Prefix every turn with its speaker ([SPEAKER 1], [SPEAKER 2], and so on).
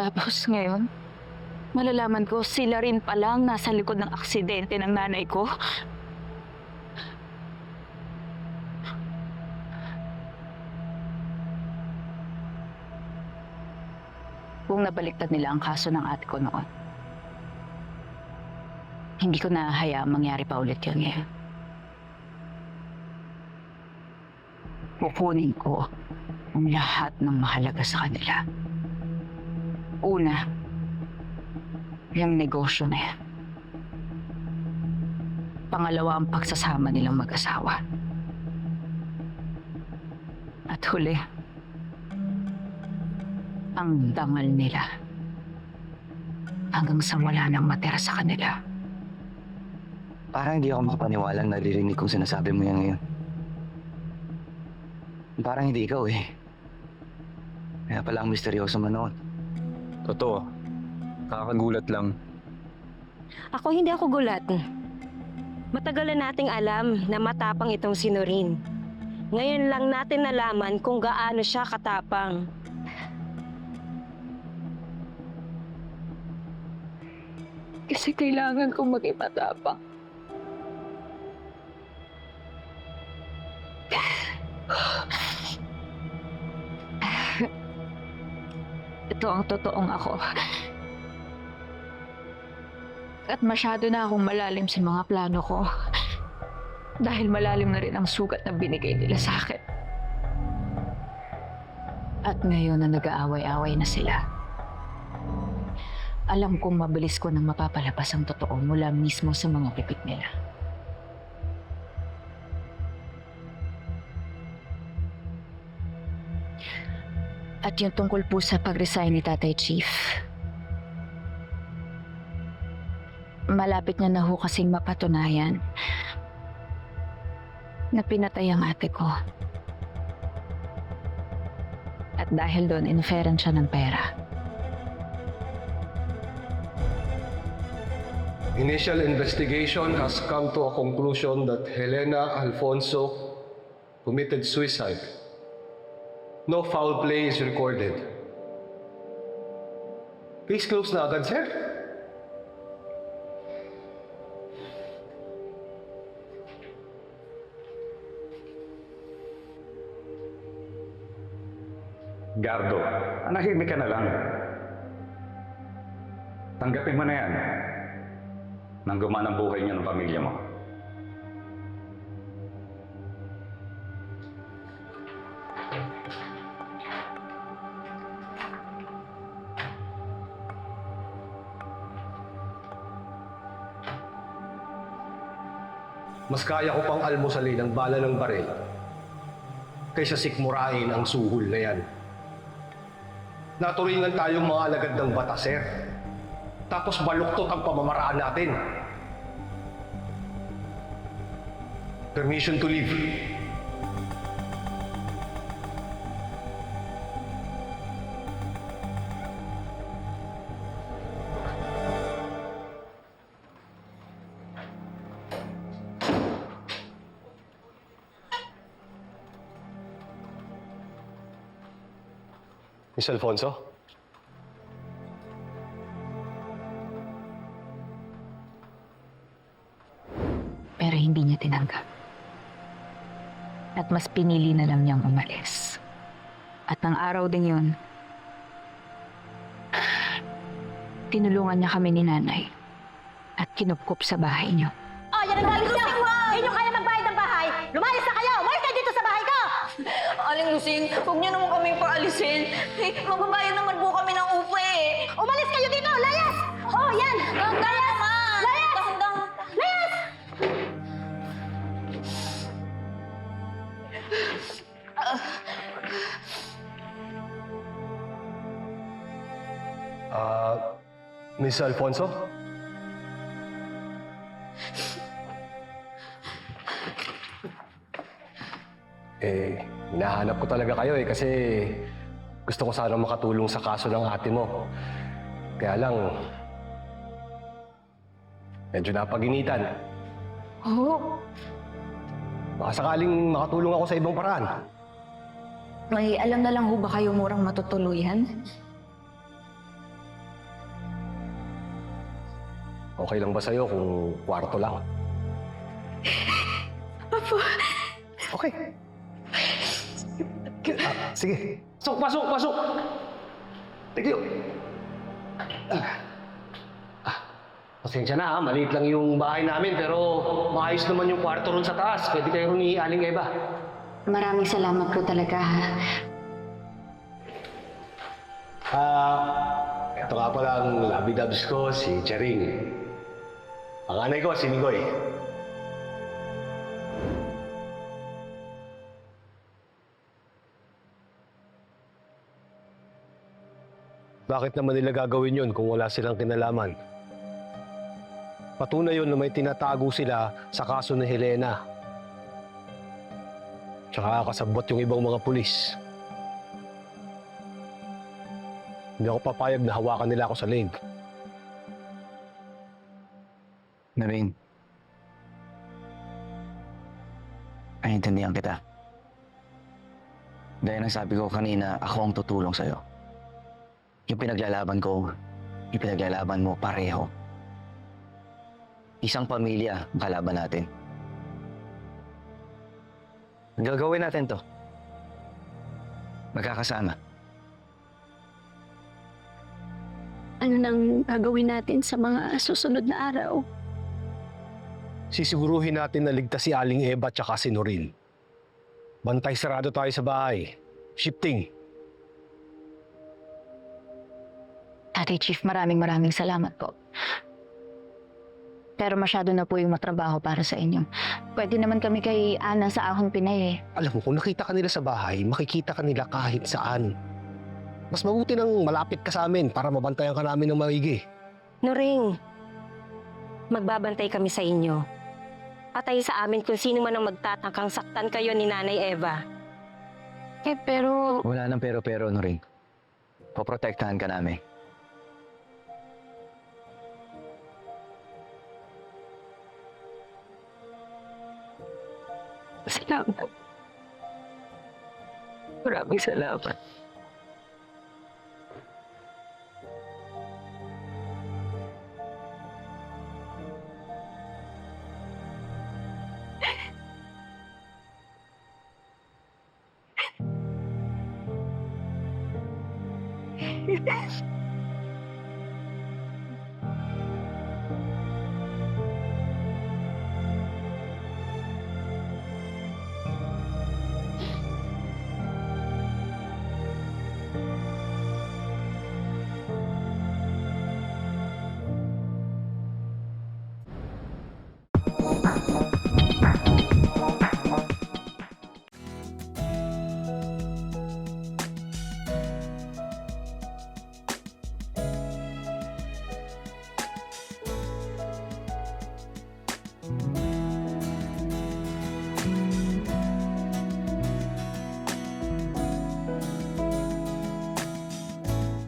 [SPEAKER 1] Tapos ngayon, malalaman ko sila rin palang nasa likod ng aksidente ng nanay ko. Kung nabaliktad nila ang kaso ng ate ko noon, hindi ko na hayaang mangyari pa ulit yun ngayon. Kukunin ko ang lahat ng mahalaga sa kanila. Una, yung negosyo na yan. Pangalawa, ang pagsasama nilang mag-asawa. At huli, ang dangal nila hanggang sa wala nang matira sa kanila.
[SPEAKER 2] Parang hindi ako makapaniwalang naririnig kong sinasabi mo yan ngayon. Parang hindi ikaw eh. Kaya pala ang misteryoso mo noon.
[SPEAKER 3] Totoo. Kakagulat lang.
[SPEAKER 4] Hindi ako gulat. Matagal na nating alam na matapang itong si Noreen. Ngayon lang natin nalaman kung gaano siya katapang.
[SPEAKER 1] Kasi kailangan kong maging matapang. Ito ang totoong ako. At masyado na akong malalim sa mga plano ko. Dahil malalim na rin ang sugat na binigay nila sa akin. At ngayon na nag-aaway-away na sila, alam kong mabilis ko nang mapapalabas ang totoo mula mismo sa mga bibig nila. At yung tungkol po sa pag-resign ni Tatay Chief, malapit niya na ho kasing mapatunayan na pinatay ang ate ko. At dahil doon, in-offeran siya ng pera.
[SPEAKER 5] Initial investigation has come to a conclusion that Helena Alfonso committed suicide. No foul play is recorded. Case closed na agad, sir.
[SPEAKER 6] Gardo, anahimik ka na lang. Tanggapin mo na yan. Nang gumana ang buhay niyo ng pamilya mo.
[SPEAKER 5] Mas kaya ko pang almusalin ang bala ng baril kaysa sikmurain ang suhol na yan. Naturingan tayong mga alagad ng batas, sir. Tapos baluktot ang pamamaraan natin. Permission to leave. Miss Alfonso?
[SPEAKER 1] Pero hindi niya tinanggap. At mas pinili na lang niyang umalis. At ng araw ding yun, tinulungan niya kami ni nanay at kinupkup sa bahay niyo.
[SPEAKER 4] Oh, yan ang galing niyo! Hindi niyo kaya magbayad ng bahay! Lumayas na kayo! Umalis kayo dito sa bahay ko!
[SPEAKER 7] Aling Lusing, huwag niyo naman kaming paalisin. Magbabayad naman po kami ng upa eh.
[SPEAKER 4] Umalis kayo dito! Layas! Oh, yan!
[SPEAKER 7] Dahan-dahan naman.
[SPEAKER 4] Layas!
[SPEAKER 7] Dahan-dahan.
[SPEAKER 4] Layas!
[SPEAKER 5] Miss Alfonso? Hinahanap ko talaga kayo kasi gusto ko sana makatulong sa kaso ng ate mo. Kaya lang, medyo napaginitan.
[SPEAKER 1] Oh,
[SPEAKER 5] Baka sakaling makatulong ako sa ibang paraan.
[SPEAKER 1] may alam na lang ho ba kayo murang matutuluyan?
[SPEAKER 5] Okay lang ba sa'yo kung kwarto lang?
[SPEAKER 7] Apo.
[SPEAKER 5] Okay. Sige. Pasok! Thank you. Pasensya na ha, maliit lang yung bahay namin pero maayos naman yung kwarto ron sa taas. Pwede kayo ron ni Aling Eva.
[SPEAKER 1] Maraming salamat po talaga, ha?
[SPEAKER 5] Ito nga pala ang labidabs ko, si Charing. Ang anay ko, si Nigoy. Bakit naman nila gagawin yun kung wala silang kinalaman? Patunay yun na may tinatago sila sa kaso ni Helena. Tsaka kasabot yung ibang mga pulis. Hindi ako papayag na hawakan nila ako sa leg.
[SPEAKER 2] Noreen, naiintindihan kita. Dahil ang sabi ko kanina, ako ang tutulong sa'yo. Yung pinaglalaban ko, yung pinaglalaban mo pareho. Isang pamilya ang kalaban natin. Gagawin natin to. Magkakasama.
[SPEAKER 8] Ano nang gagawin natin sa mga susunod na araw?
[SPEAKER 5] Sisiguruhin natin na ligtas si Aling Eva at si Noreen. Bantay sarado tayo sa bahay. Shifting.
[SPEAKER 1] Tatay Chief, maraming salamat po. Pero masyado na po yung matrabaho para sa inyo. Pwede naman kami kay Ana sa Ahon Pinay eh.
[SPEAKER 5] Alam mo, kung nakita ka nila sa bahay, makikita ka nila kahit saan. Mas mabuti nang malapit ka sa amin para mabantayan ka namin ng maigi.
[SPEAKER 4] Noring, magbabantay kami sa inyo. Patay sa amin kung sino man ang magtatangkang saktan kayo ni Nanay Eva.
[SPEAKER 1] Pero...
[SPEAKER 2] Wala nang pero-pero, Noreen. Poprotektahan ka namin.
[SPEAKER 8] Salamat. Maraming salamat.